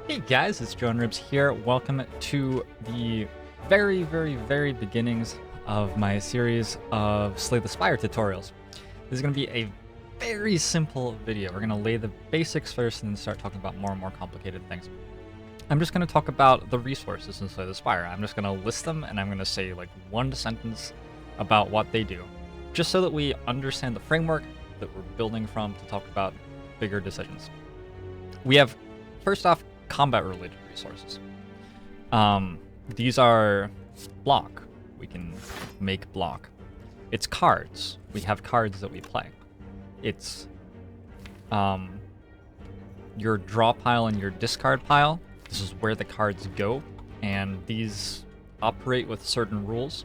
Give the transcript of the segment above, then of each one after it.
Hey guys, it's Joe and Ribs here. Welcome to the very beginnings of my series of Slay the Spire tutorials. This is going to be a very simple video. We're going to lay the basics first and then start talking about more and more complicated things. I'm just going to talk about the resources in Slay the Spire. I'm just going to list them and I'm going to say like one sentence about what they do, just so that we understand the framework that we're building from to talk about bigger decisions. We have, first off, combat-related resources. These are block. We can make block. It's cards. We have cards that we play. It's your draw pile and your discard pile. This is where the cards go, and these operate with certain rules.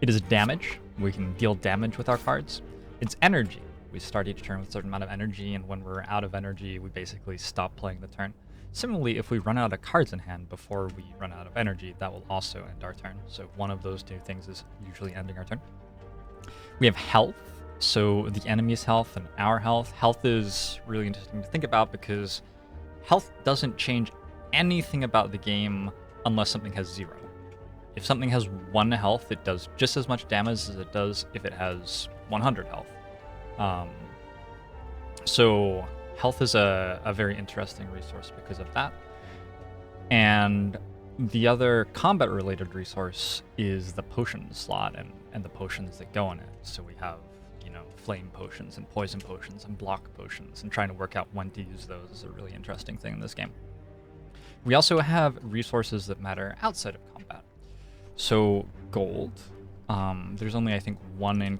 It is damage. We can deal damage with our cards. It's energy. We start each turn with a certain amount of energy, and when we're out of energy, we basically stop playing the turn. Similarly, if we run out of cards in hand before we run out of energy, that will also end our turn. So one of those two things is usually ending our turn. We have health, so the enemy's health and our health. Health is really interesting to think about because health doesn't change anything about the game unless something has 0. If something has 1 health, it does just as much damage as it does if it has 100 health. So health is a very interesting resource because of that. And the other combat-related resource is the potion slot and the potions that go in it. So we have, flame potions and poison potions and block potions, and trying to work out when to use those is a really interesting thing in this game. We also have resources that matter outside of combat. So gold. There's only, I think, one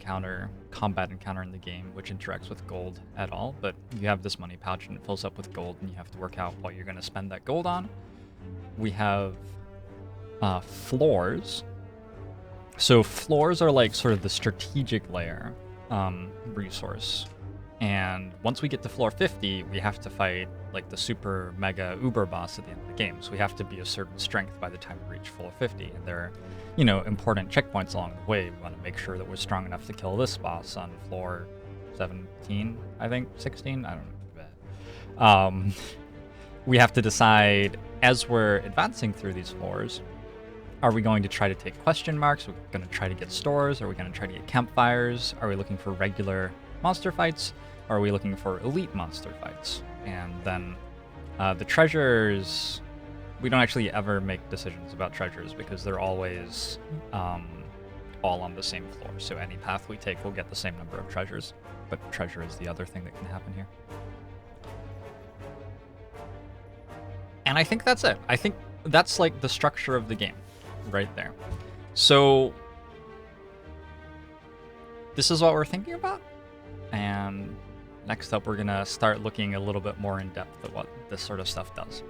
combat encounter in the game which interacts with gold at all, but you have this money pouch and it fills up with gold and you have to work out what you're going to spend that gold on. We have floors. So floors are like sort of the strategic layer resource. And once we get to floor 50, we have to fight like the super mega uber boss at the end of the game. So we have to be a certain strength by the time we reach floor 50. And there are, important checkpoints along the way. We want to make sure that we're strong enough to kill this boss on floor 17, I think, 16? I don't know. We have to decide as we're advancing through these floors, are we going to try to take question marks? Are we going to try to get stores? Are we going to try to get campfires? Are we looking for regular monster fights? Or are we looking for elite monster fights? And then the treasures, we don't actually ever make decisions about treasures because they're always all on the same floor. So any path we take will get the same number of treasures. But treasure is the other thing that can happen here. And I think that's it. I think that's like the structure of the game right there. So this is what we're thinking about. And next up, we're going to start looking a little bit more in depth at what this sort of stuff does.